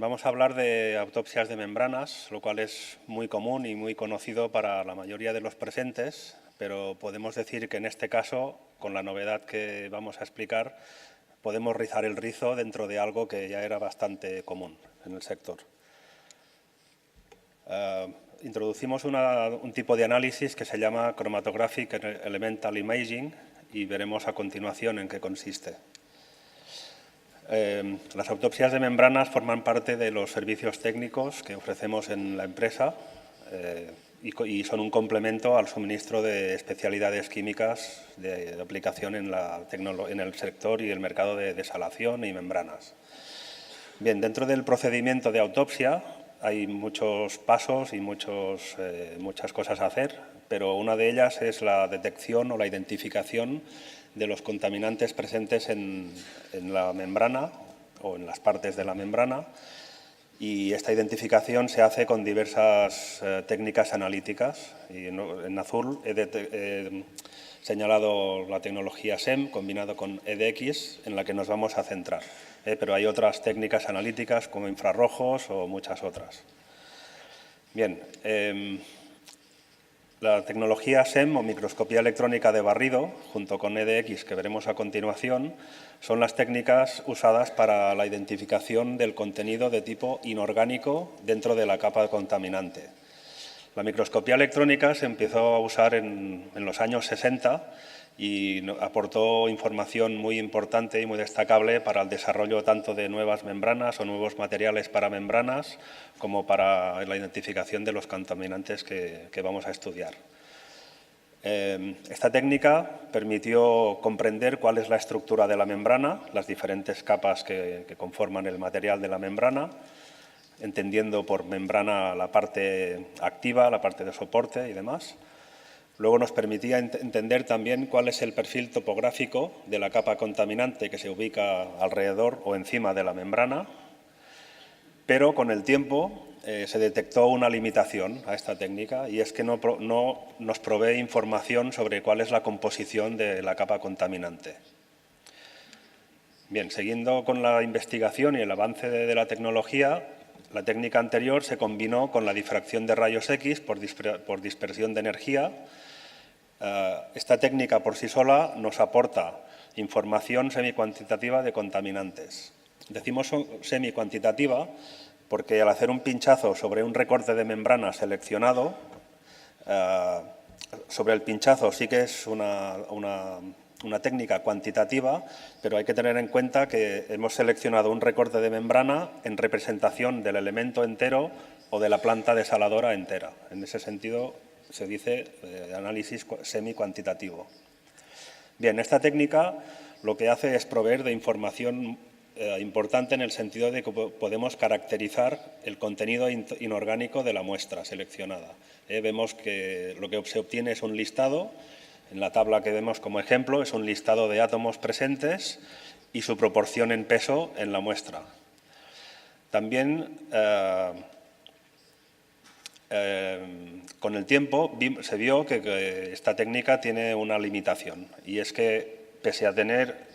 vamos a hablar de autopsias de membranas, lo cual es muy común y muy conocido para la mayoría de los presentes, pero podemos decir que en este caso, con la novedad que vamos a explicar, podemos rizar el rizo dentro de algo que ya era bastante común en el sector. Introducimos un tipo de análisis que se llama Chromatographic Elemental Imaging y veremos a continuación en qué consiste. Las autopsias de membranas forman parte de los servicios técnicos que ofrecemos en la empresa y son un complemento al suministro de especialidades químicas de aplicación en el sector y el mercado de desalación y membranas. Bien, dentro del procedimiento de autopsia hay muchos pasos y muchas cosas a hacer, pero una de ellas es la detección o la identificación de los contaminantes presentes en la membrana o en las partes de la membrana, y esta identificación se hace con diversas técnicas analíticas. Y en azul he señalado la tecnología SEM combinado con EDX, en la que nos vamos a centrar, pero hay otras técnicas analíticas como infrarrojos o muchas otras. Bien, la tecnología SEM o microscopía electrónica de barrido, junto con EDX, que veremos a continuación, son las técnicas usadas para la identificación del contenido de tipo inorgánico dentro de la capa contaminante. La microscopía electrónica se empezó a usar en los años 60 y aportó información muy importante y muy destacable para el desarrollo tanto de nuevas membranas o nuevos materiales para membranas como para la identificación de los contaminantes que vamos a estudiar. Esta técnica permitió comprender cuál es la estructura de la membrana, las diferentes capas que conforman el material de la membrana, entendiendo por membrana la parte activa, la parte de soporte y demás. Luego nos permitía entender también cuál es el perfil topográfico de la capa contaminante que se ubica alrededor o encima de la membrana, pero con el tiempo se detectó una limitación a esta técnica, y es que no nos provee información sobre cuál es la composición de la capa contaminante. Bien, siguiendo con la investigación y el avance de la tecnología, la técnica anterior se combinó con la difracción de rayos X por dispersión de energía. Esta técnica por sí sola nos aporta información semicuantitativa de contaminantes. Decimos semicuantitativa porque al hacer un pinchazo sobre un recorte de membrana seleccionado, sobre el pinchazo sí que es una técnica cuantitativa, pero hay que tener en cuenta que hemos seleccionado un recorte de membrana en representación del elemento entero o de la planta desaladora entera. En ese sentido se dice análisis semi-cuantitativo. Bien, esta técnica lo que hace es proveer de información importante en el sentido de que podemos caracterizar el contenido inorgánico de la muestra seleccionada. Vemos que lo que se obtiene es un listado. En la tabla que vemos como ejemplo es un listado de átomos presentes y su proporción en peso en la muestra. También con el tiempo se vio que esta técnica tiene una limitación, y es que pese a tener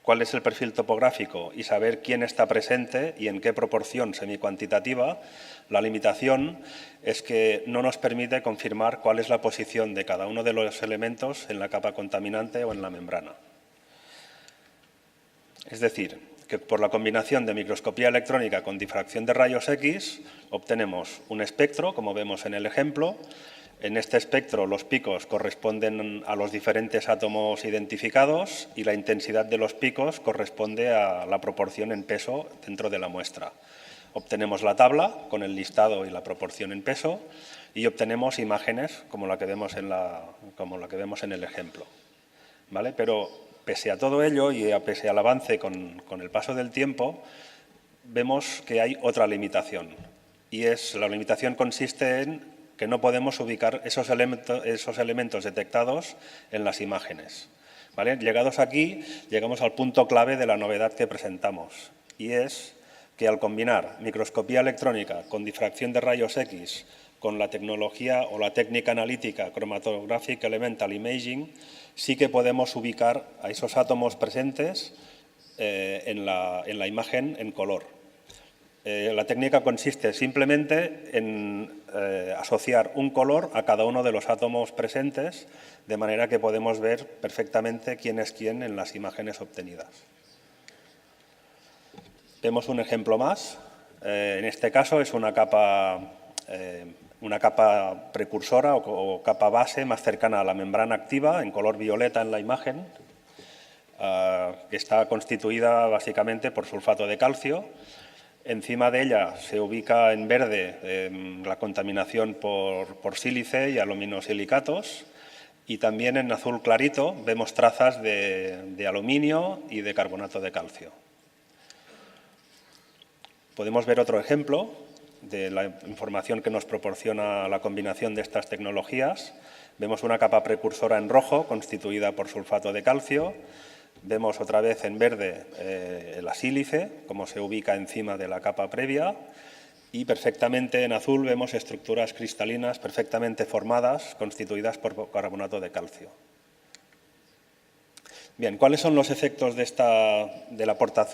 cuál es el perfil topográfico y saber quién está presente y en qué proporción semicuantitativa, la limitación es que no nos permite confirmar cuál es la posición de cada uno de los elementos en la capa contaminante o en la membrana. Es decir, que por la combinación de microscopía electrónica con difracción de rayos X obtenemos un espectro, como vemos en el ejemplo. En este espectro los picos corresponden a los diferentes átomos identificados y la intensidad de los picos corresponde a la proporción en peso dentro de la muestra. Obtenemos la tabla con el listado y la proporción en peso y obtenemos imágenes como la que vemos en el ejemplo. ¿Vale? Pero pese a todo ello y pese al avance con el paso del tiempo, vemos que hay otra limitación, y la limitación consiste en que no podemos ubicar esos elementos detectados en las imágenes. ¿Vale? Llegados aquí, llegamos al punto clave de la novedad que presentamos, y es que al combinar microscopía electrónica con difracción de rayos X con la tecnología o la técnica analítica Chromatographic Elemental Imaging, sí que podemos ubicar a esos átomos presentes en la imagen en color. La técnica consiste simplemente en asociar un color a cada uno de los átomos presentes, de manera que podemos ver perfectamente quién es quién en las imágenes obtenidas. Vemos un ejemplo más. En este caso es una capa precursora o capa base más cercana a la membrana activa, en color violeta en la imagen, que está constituida básicamente por sulfato de calcio. Encima de ella se ubica en verde la contaminación por sílice y aluminosilicatos, y también en azul clarito vemos trazas de aluminio y de carbonato de calcio. Podemos ver otro ejemplo de la información que nos proporciona la combinación de estas tecnologías. Vemos una capa precursora en rojo constituida por sulfato de calcio. Vemos otra vez en verde la sílice, como se ubica encima de la capa previa, y perfectamente en azul vemos estructuras cristalinas perfectamente formadas, constituidas por carbonato de calcio. Bien, ¿cuáles son los efectos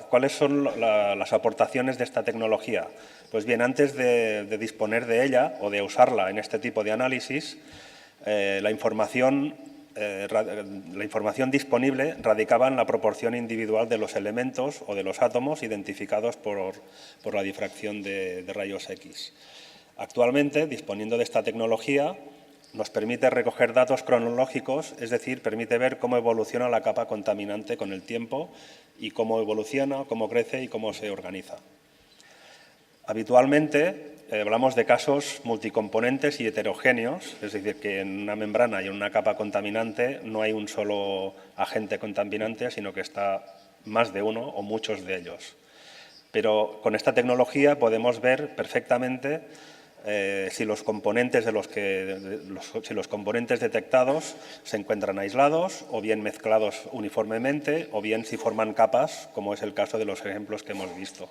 cuáles son las aportaciones de esta tecnología? Pues bien, antes de disponer de ella o de usarla en este tipo de análisis, la información disponible radicaba en la proporción individual de los elementos o de los átomos identificados por la difracción de rayos X. Actualmente, disponiendo de esta tecnología, nos permite recoger datos cronológicos, es decir, permite ver cómo evoluciona la capa contaminante con el tiempo y cómo evoluciona, cómo crece y cómo se organiza. Habitualmente hablamos de casos multicomponentes y heterogéneos, es decir, que en una membrana y en una capa contaminante no hay un solo agente contaminante, sino que está más de uno o muchos de ellos. Pero con esta tecnología podemos ver perfectamente si los componentes detectados se encuentran aislados o bien mezclados uniformemente o bien si forman capas, como es el caso de los ejemplos que hemos visto.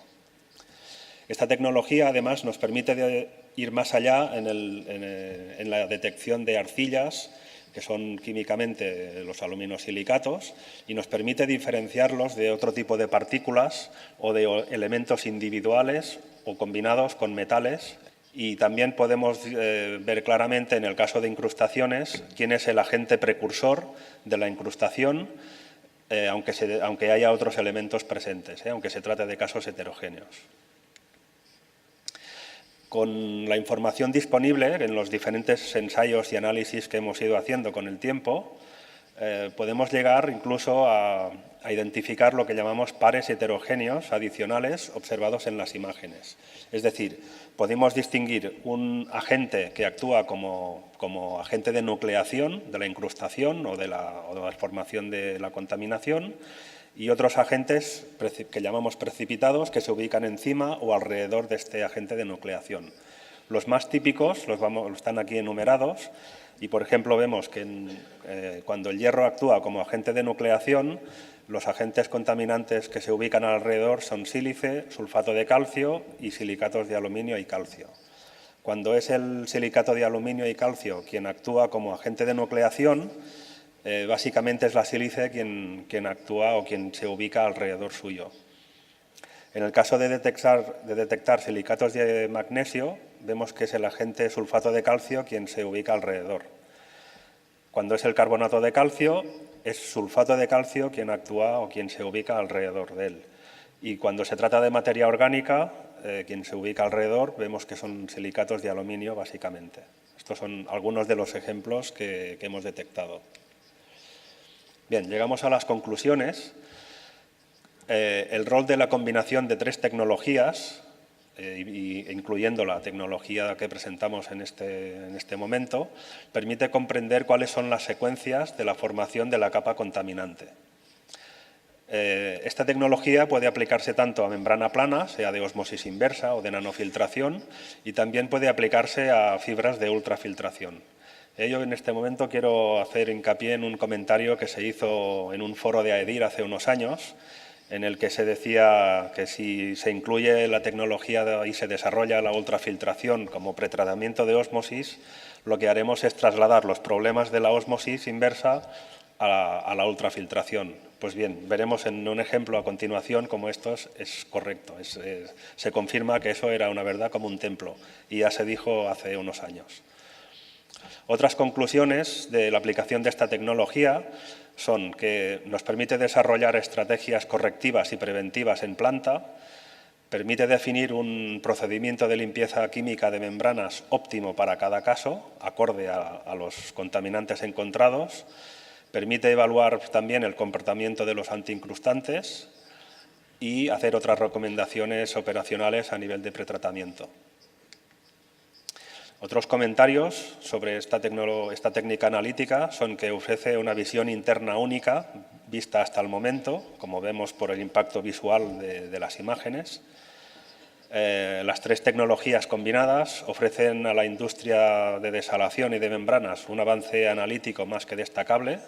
Esta tecnología, además, nos permite ir más allá en la detección de arcillas, que son químicamente los aluminosilicatos, y nos permite diferenciarlos de otro tipo de partículas o de elementos individuales o combinados con metales. Y también podemos ver claramente, en el caso de incrustaciones, quién es el agente precursor de la incrustación, aunque haya otros elementos presentes, aunque se trate de casos heterogéneos. Con la información disponible en los diferentes ensayos y análisis que hemos ido haciendo con el tiempo, podemos llegar incluso a identificar lo que llamamos pares heterogéneos adicionales observados en las imágenes. Es decir, podemos distinguir un agente que actúa como agente de nucleación de la incrustación o de la formación de la contaminación, y otros agentes que llamamos precipitados, que se ubican encima o alrededor de este agente de nucleación. Los más típicos están aquí enumerados y, por ejemplo, vemos que cuando el hierro actúa como agente de nucleación, los agentes contaminantes que se ubican alrededor son sílice, sulfato de calcio y silicatos de aluminio y calcio. Cuando es el silicato de aluminio y calcio quien actúa como agente de nucleación, básicamente es la sílice quien actúa o quien se ubica alrededor suyo. En el caso de detectar silicatos de magnesio, vemos que es el agente sulfato de calcio quien se ubica alrededor. Cuando es el carbonato de calcio, es sulfato de calcio quien actúa o quien se ubica alrededor de él. Y cuando se trata de materia orgánica, quien se ubica alrededor, vemos que son silicatos de aluminio, básicamente. Estos son algunos de los ejemplos que hemos detectado. Bien, llegamos a las conclusiones. El rol de la combinación de tres tecnologías, incluyendo la tecnología que presentamos en este momento, permite comprender cuáles son las secuencias de la formación de la capa contaminante. Esta tecnología puede aplicarse tanto a membrana plana, sea de ósmosis inversa o de nanofiltración, y también puede aplicarse a fibras de ultrafiltración. Yo en este momento quiero hacer hincapié en un comentario que se hizo en un foro de AEDIR hace unos años, en el que se decía que si se incluye la tecnología y se desarrolla la ultrafiltración como pretratamiento de ósmosis, lo que haremos es trasladar los problemas de la ósmosis inversa a la ultrafiltración. Pues bien, veremos en un ejemplo a continuación cómo esto es correcto. Se confirma que eso era una verdad como un templo y ya se dijo hace unos años. Otras conclusiones de la aplicación de esta tecnología son que nos permite desarrollar estrategias correctivas y preventivas en planta, permite definir un procedimiento de limpieza química de membranas óptimo para cada caso, acorde a los contaminantes encontrados, permite evaluar también el comportamiento de los antiincrustantes y hacer otras recomendaciones operacionales a nivel de pretratamiento. Otros comentarios sobre esta técnica analítica son que ofrece una visión interna única, vista hasta el momento, como vemos por el impacto visual de las imágenes. Las tres tecnologías combinadas ofrecen a la industria de desalación y de membranas un avance analítico más que destacable.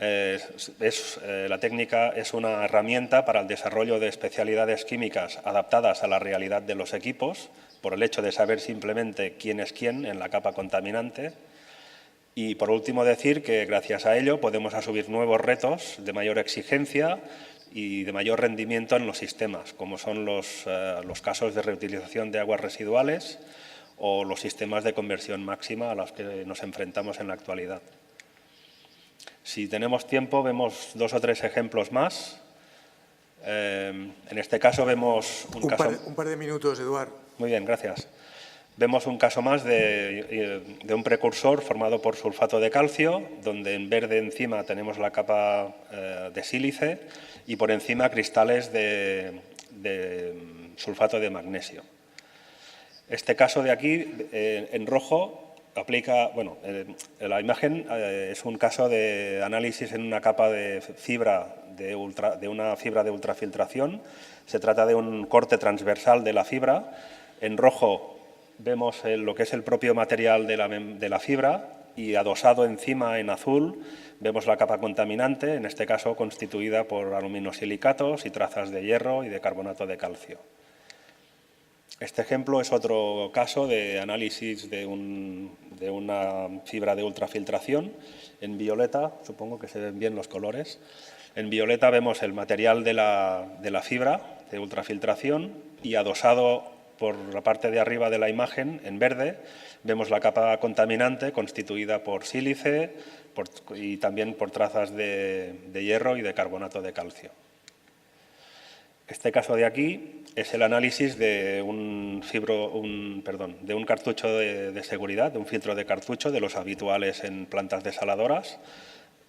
La técnica es una herramienta para el desarrollo de especialidades químicas adaptadas a la realidad de los equipos, por el hecho de saber simplemente quién es quién en la capa contaminante. Y, por último, decir que gracias a ello podemos asumir nuevos retos de mayor exigencia y de mayor rendimiento en los sistemas, como son los casos de reutilización de aguas residuales o los sistemas de conversión máxima a los que nos enfrentamos en la actualidad. Si tenemos tiempo, vemos 2 o 3 ejemplos más. En este caso vemos un par de minutos, Eduard. Muy bien, gracias. Vemos un caso más de un precursor formado por sulfato de calcio, donde en verde encima tenemos la capa de sílice y por encima cristales de sulfato de magnesio. Este caso de aquí, en rojo, aplica, la imagen es un caso de análisis en una capa de fibra de una fibra de ultrafiltración. Se trata de un corte transversal de la fibra. En rojo vemos lo que es el propio material de la fibra y adosado encima en azul vemos la capa contaminante, en este caso constituida por aluminosilicatos y trazas de hierro y de carbonato de calcio. Este ejemplo es otro caso de análisis de una fibra de ultrafiltración. En violeta, supongo que se ven bien los colores, en violeta vemos el material de la fibra de ultrafiltración y adosado por la parte de arriba de la imagen, en verde, vemos la capa contaminante constituida por sílice y también por trazas de hierro y de carbonato de calcio. Este caso de aquí es el análisis de un cartucho de seguridad, de un filtro de cartucho de los habituales en plantas desaladoras.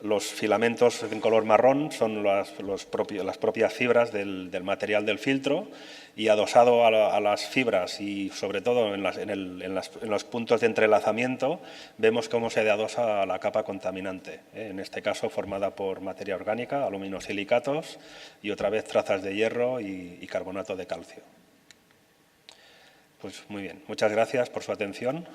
Los filamentos en color marrón son las propias fibras del material del filtro y adosado a las fibras y sobre todo en los puntos de entrelazamiento vemos cómo se adosa a la capa contaminante, en este caso formada por materia orgánica, aluminosilicatos y otra vez trazas de hierro y carbonato de calcio. Pues muy bien, muchas gracias por su atención.